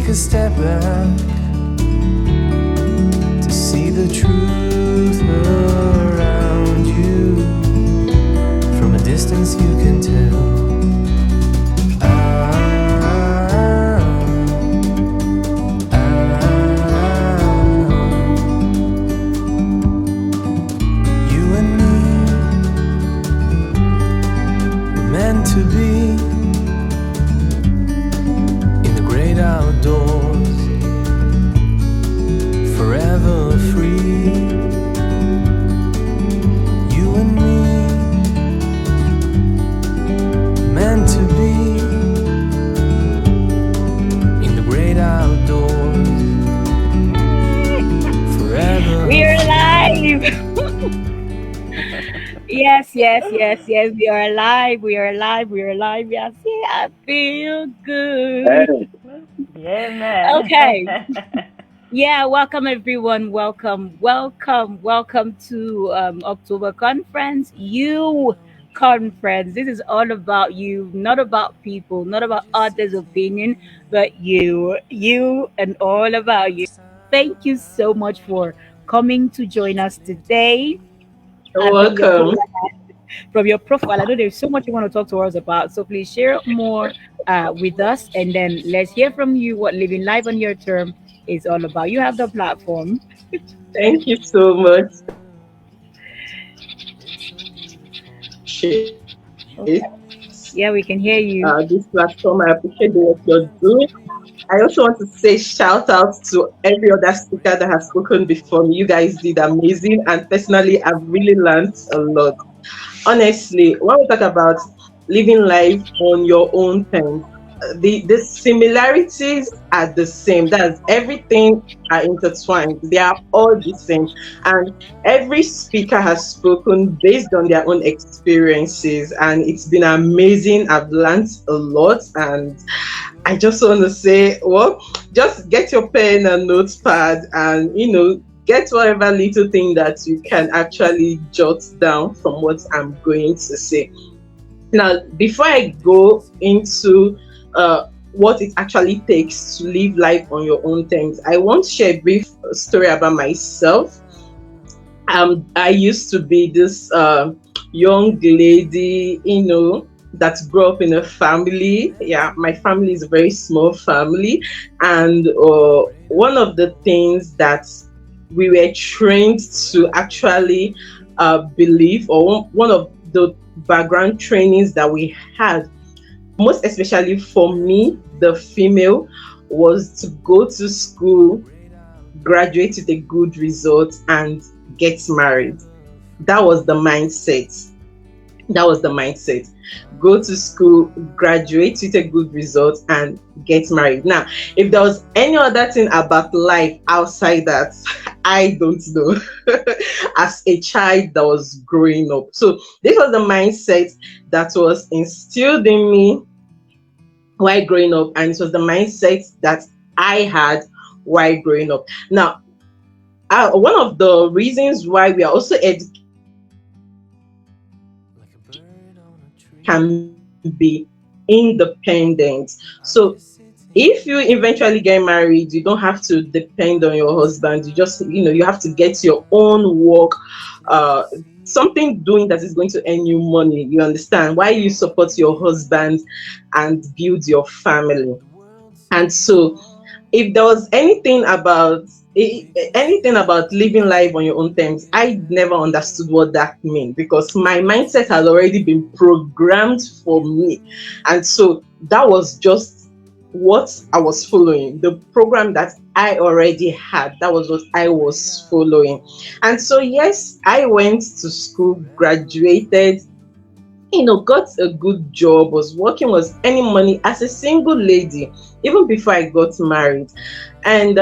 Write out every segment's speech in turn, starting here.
a step back to see the truth around you. From a distance you can tell. You and me were meant to be in the great outdoors, forever free. You and me, meant to be in the great outdoors, forever. We're live. Yes, yes, yes, yes. We are live. We are live. We are live. Yes, yeah, I feel good. Hey, Yeah, man. Okay. Yeah, welcome everyone. Welcome to October conference. You conference. This is all about you, not about people, not about others' opinion, but you, and all about you. Thank you so much for coming to join us today. you're And welcome. from your profile, I know there's so much you want to talk to us about. So please share more with us, and then let's hear from you what living life on your term is all about. You have the platform. Thank you so much. Thank you so much. I really appreciate Yeah, we can hear you. this platform. I appreciate the work you're doing. I also want to say shout out to every other speaker that has spoken before me. You guys did amazing, and personally, I've really learned a lot. Honestly, when we talk about living life on your own terms, the similarities are the same. That's everything are intertwined. They are all the same, and every speaker has spoken based on their own experiences, and it's been amazing. I've learned a lot, and I just want to say, well, just get your pen and notepad, and get whatever little thing that you can actually jot down from what I'm going to say. Now, before I go into what it actually takes to live life on your own terms, I want to share a brief story about myself. I used to be this young lady, that grew up in a family. Yeah, my family is a very small family, and one of the things that we were trained to actually believe, or one of the background trainings that we had, most especially for me, the female, was to go to school, graduate with a good result, and get married. That was the mindset. That was the mindset. Go to school, graduate with a good result, and get married. Now, if there was any other thing about life outside that, I don't know. As a child that was growing up. So, this was the mindset that was instilled in me while growing up, and it was the mindset that I had while growing up. Now, one of the reasons why we are also Like a bird on a tree. can be independent. So if you eventually get married, you don't have to depend on your husband. You just, you have to get your own work, uh, something doing that is going to earn you money. You understand why you support your husband and build your family. And so, if there was anything about living life on your own terms, I never understood what that meant, because my mindset has already been programmed for me. And so that was just what I was following, the program that I already had. That was what I was following. And so, yes, I went to school, graduated, got a good job, was working, was earning money as a single lady, even before I got married. And,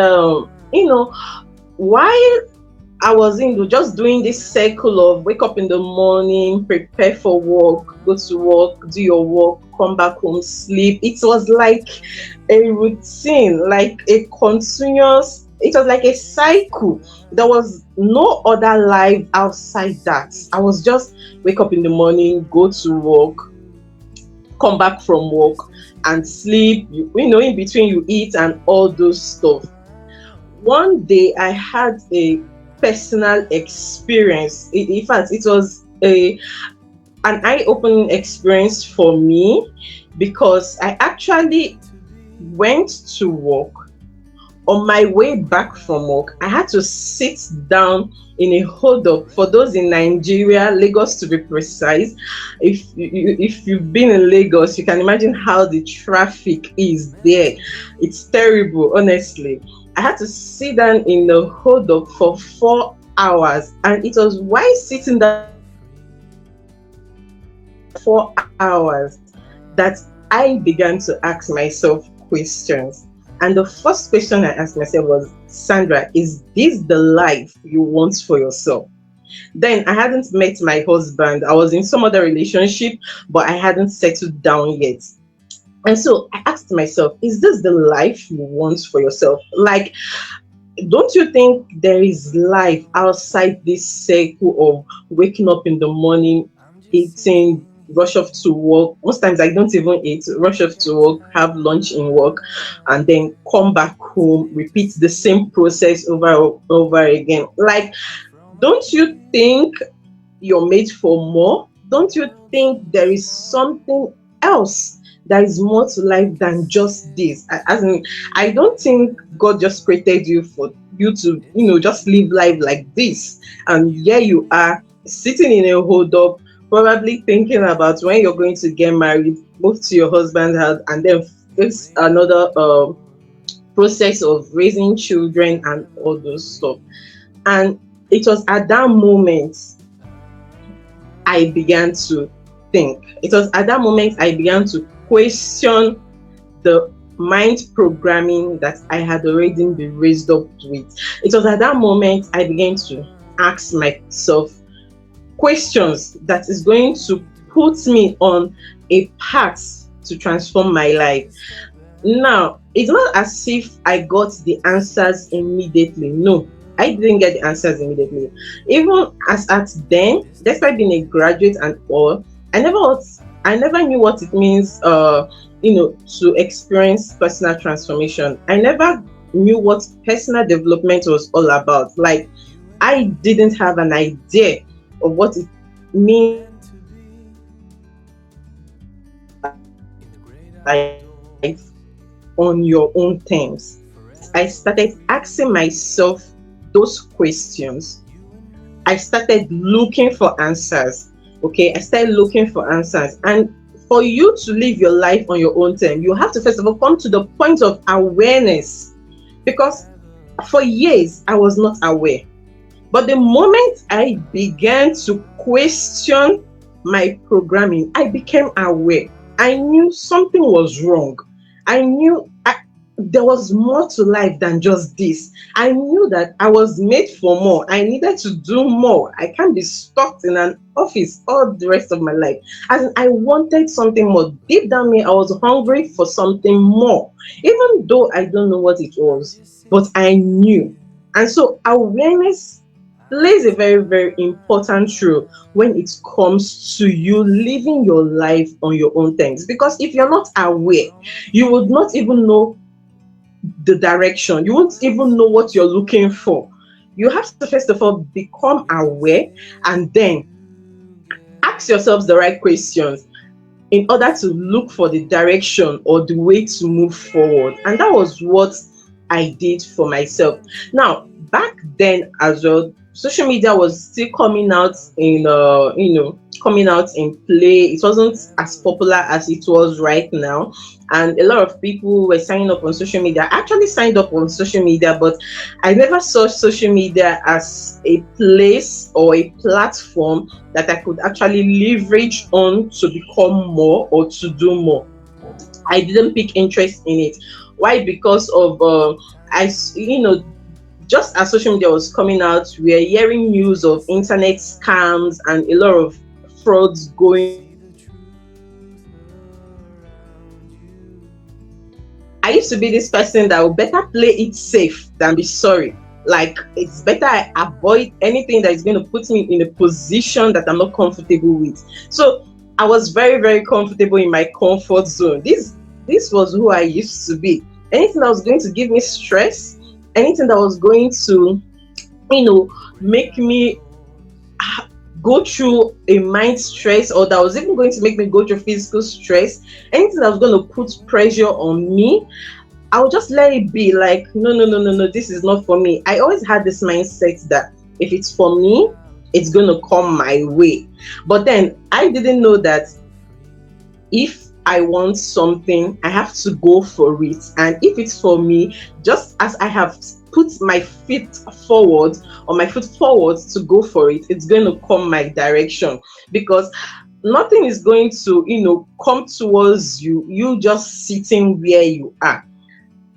while I was just doing this cycle of wake up in the morning, prepare for work, go to work, do your work, come back home, sleep. It was like a routine, like a continuous, it was like a cycle. There was no other life outside that. I was just wake up in the morning, go to work, come back from work and sleep. In between you eat and all those stuff. One day I had a personal experience. In fact, it was an eye-opening experience for me, because I actually went to work. On my way back from work, I had to sit down in a hold up. For those in Nigeria, Lagos to be precise, if you've been in Lagos, you can imagine how the traffic is there. It's terrible, honestly. I had to sit down in the hold up for 4 hours, and it was while sitting down 4 hours that I began to ask myself questions. And the first question I asked myself was, Sandra, is this the life you want for yourself? Then I hadn't met my husband. I was in some other relationship, but I hadn't settled down yet. And so I asked myself, is this the life you want for yourself? Like, don't you think there is life outside this circle of waking up in the morning, eating, rush off to work? Most times I don't even eat, rush off to work, have lunch in work, and then come back home, repeat the same process over again. Like, don't you think you're made for more? Don't you think there is something else that is more to life than just this? As in, I don't think God just created you for you to, just live life like this. And here you are sitting in a hold up, probably thinking about when you're going to get married, move to your husband's house, and then face another process of raising children and all those stuff. And it was at that moment I began to think. It was at that moment I began to question the mind programming that I had already been raised up with. It was at that moment I began to ask myself questions that is going to put me on a path to transform my life. Now, it's not as if I got the answers immediately. No, I didn't get the answers immediately. Even as at then, despite being a graduate and all, I never knew what it means, to experience personal transformation. I never knew what personal development was all about. Like, I didn't have an idea of what it means life on your own terms. I started asking myself those questions. I started looking for answers. Okay, I started looking for answers. And for you to live your life on your own terms, you have to first of all come to the point of awareness. Because for years I was not aware. But the moment I began to question my programming, I became aware. I knew something was wrong. I knew there was more to life than just this. I knew that I was made for more. I needed to do more. I can't be stuck in an office all the rest of my life. As I wanted something more. Deep down me, I was hungry for something more. Even though I don't know what it was, but I knew. And so awareness plays a very, very important role when it comes to you living your life on your own terms. Because if you're not aware, you would not even know the direction. You won't even know what you're looking for. You have to first of all become aware and then ask yourselves the right questions in order to look for the direction or the way to move forward. And that was what I did for myself. Now, back then as well, social media was still coming out in play. It wasn't as popular as it was right now, and a lot of people were signing up on social media. I actually signed up on social media, but I never saw social media as a place or a platform that I could actually leverage on to become more or to do more. I didn't pick interest in it. Why? Because of just as social media was coming out, we are hearing news of internet scams and a lot of frauds going. I used to be this person that would better play it safe than be sorry. Like, it's better I avoid anything that is going to put me in a position that I'm not comfortable with. So I was very, very comfortable in my comfort zone. This was who I used to be. Anything that was going to give me stress, anything that was going to, make me go through a mind stress, or that was even going to make me go through physical stress, anything that was going to put pressure on me, I'll just let it be. Like, no, no, no, no, no, this is not for me. I always had this mindset that if it's for me, it's going to come my way. But then I didn't know that if I want something, I have to go for it. And if it's for me, just as I have put my feet forward, or my foot forward to go for it, it's going to come my direction. Because nothing is going to, come towards you just sitting where you are.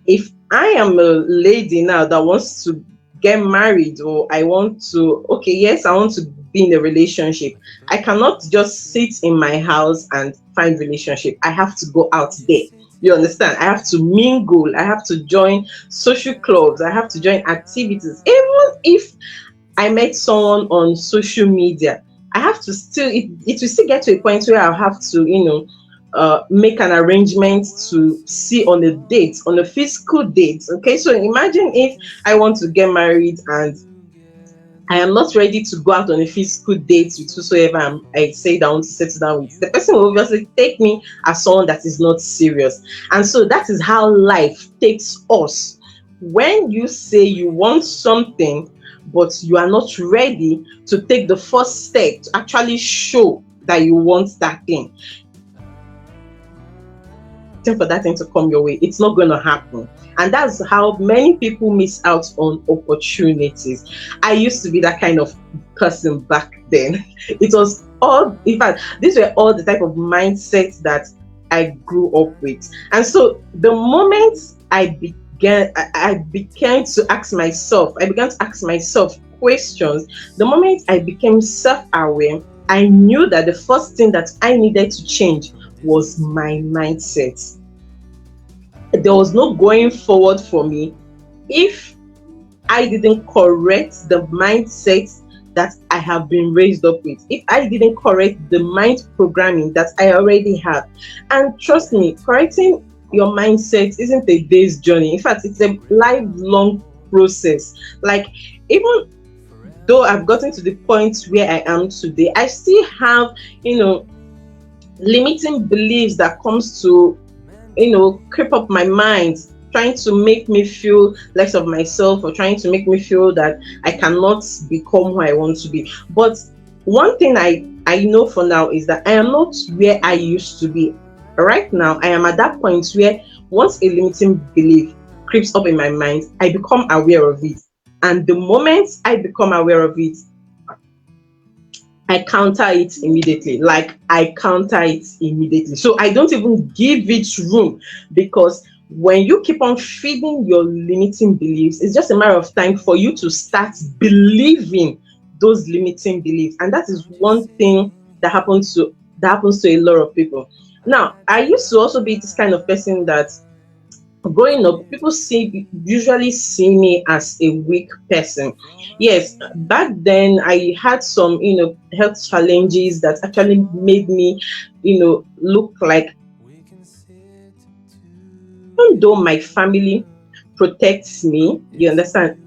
If I am a lady now that wants to get married, or I want to, okay, yes, I want to be in a relationship, I cannot just sit in my house and find relationship. I have to go out there. You understand? I have to mingle. I have to join social clubs. I have to join activities. Even if I met someone on social media, I have to still, it will still get to a point where I'll have to, make an arrangement to see on a date, on a physical date. Okay, so imagine if I want to get married and I am not ready to go out on a physical date with whosoever I say that I want to settle down with. The person will obviously take me as someone that is not serious. And so that is how life takes us. When you say you want something, but you are not ready to take the first step to actually show that you want that thing, for that thing to come your way, it's not going to happen. And that's how many people miss out on opportunities. I used to be that kind of person back then. It was all, in fact, these were all the type of mindsets that I grew up with. And so the moment I began to ask myself questions. The moment I became self-aware, I knew that the first thing that I needed to change was my mindset. There was no going forward for me if I didn't correct the mindset that I have been raised up with, if I didn't correct the mind programming that I already have. And trust me, correcting your mindset isn't a day's journey. In fact, it's a lifelong process. Like, even though I've gotten to the point where I am today, I still have, limiting beliefs that comes to, creep up my mind, trying to make me feel less of myself, or trying to make me feel that I cannot become who I want to be. But one thing I know for now is that I am not where I used to be. Right now, I am at that point where once a limiting belief creeps up in my mind, I become aware of it. And the moment I become aware of it, I counter it immediately. So I don't even give it room, because when you keep on feeding your limiting beliefs, it's just a matter of time for you to start believing those limiting beliefs. And that is one thing that happens to a lot of people. Now, I used to also be this kind of person that, growing up, people usually see me as a weak person. Yes, back then I had some, health challenges that actually made me, look like, even though my family protects me, you understand,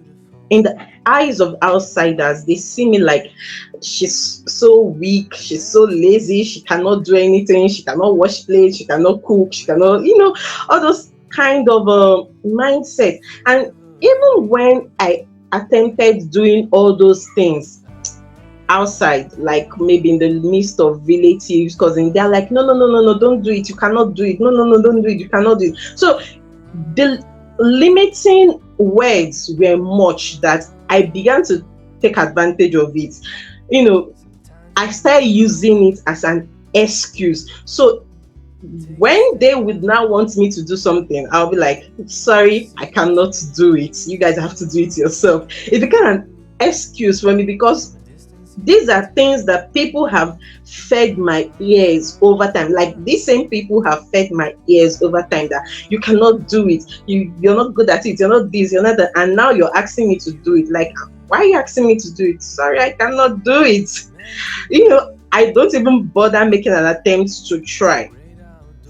in the eyes of outsiders, they see me like, she's so weak, she's so lazy, she cannot do anything, she cannot wash plates, she cannot cook, she cannot, all those kind of mindset. And even when I attempted doing all those things outside, like maybe in the midst of relatives, cousins, they're like, no, no, no, no, no, don't do it, you cannot do it, no, no, no, don't do it, you cannot do it. So the limiting words were much that I began to take advantage of it. I started using it as an excuse. So when they would now want me to do something, I'll be like, sorry, I cannot do it. You guys have to do it yourself. It became an excuse for me, because these are things that people have fed my ears over time. Like, these same people have fed my ears over time that you cannot do it. You're not good at it. You're not this, you're not that. And now you're asking me to do it. Like, why are you asking me to do it? Sorry, I cannot do it. I don't even bother making an attempt to try.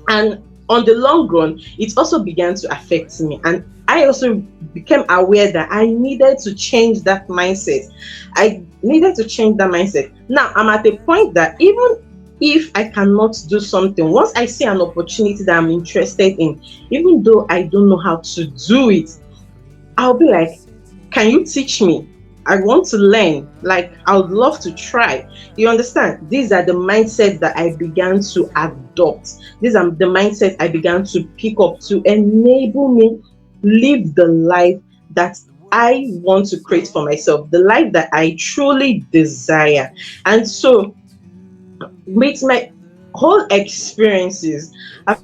And on the long run, it also began to affect me. And I also became aware that I needed to change that mindset. I needed to change that mindset. Now I'm at a point that even if I cannot do something, once I see an opportunity that I'm interested in, even though I don't know how to do it, I'll be like, can you teach me? I want to learn. Like, I would love to try. You understand? These are the mindset that I began to adopt. These are the mindset I began to pick up to enable me live the life that I want to create for myself, the life that I truly desire. And so, with my whole experiences, I've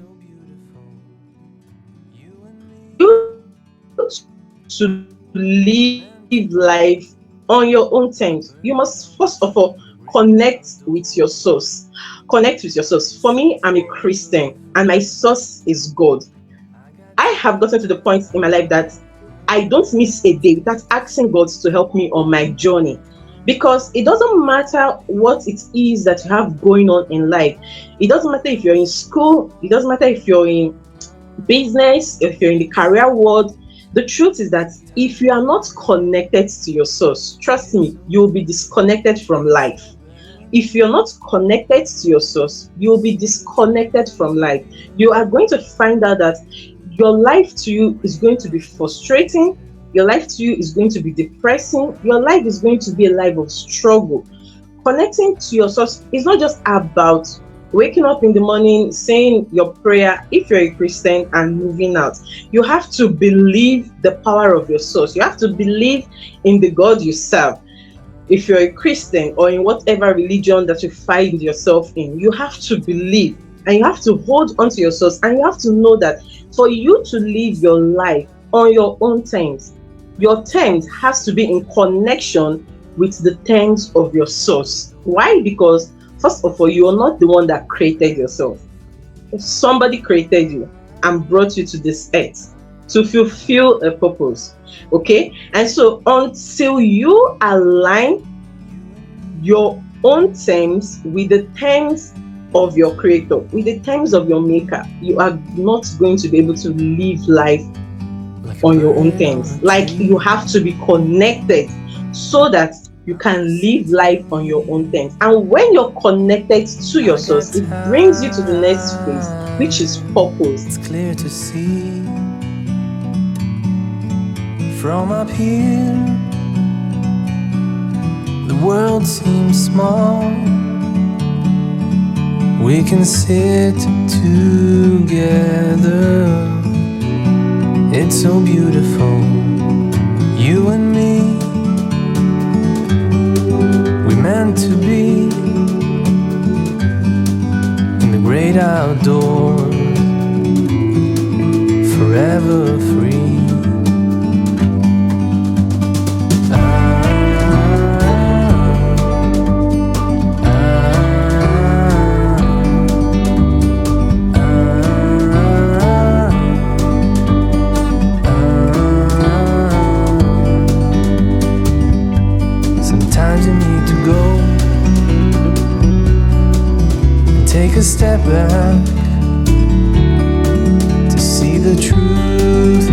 to live life on your own terms. You must first of all connect with your source. Connect with your source. For me, I'm a Christian and my source is God. I have gotten to the point in my life that I don't miss a day without asking God to help me on my journey. Because it doesn't matter what it is that you have going on in life. It doesn't matter if you're in school, it doesn't matter if you're in business, if you're in the career world. The truth is that if you are not connected to your source, trust me, you will be disconnected from life. If you're not connected to your source, you will be disconnected from life. You are going to find out that your life to you is going to be frustrating. Your life to you is going to be depressing. Your life is going to be a life of struggle. Connecting to your source is not just about waking up in the morning, saying your prayer, if you're a Christian, and moving out. You have to believe the power of your source. You have to believe in the God you serve. If you're a Christian or in whatever religion that you find yourself in, you have to believe and you have to hold on to your source, and you have to know that for you to live your life on your own terms, your terms has to be in connection with the terms of your source. Why? Because first of all, you are not the one that created yourself. Somebody created you and brought you to this earth to fulfill a purpose. Okay? And so until you align your own terms with the terms of your creator, with the terms of your maker, you are not going to be able to live life on your own terms. Like, you have to be connected so that you can live life on your own terms. And when you're connected to your source, it brings you to the next phase, which is purpose. It's clear to see from up here, the world seems small. We can sit together. It's so beautiful, you and me. We meant to be in the great outdoors, forever free. Sometimes you need to go and take a step back to see the truth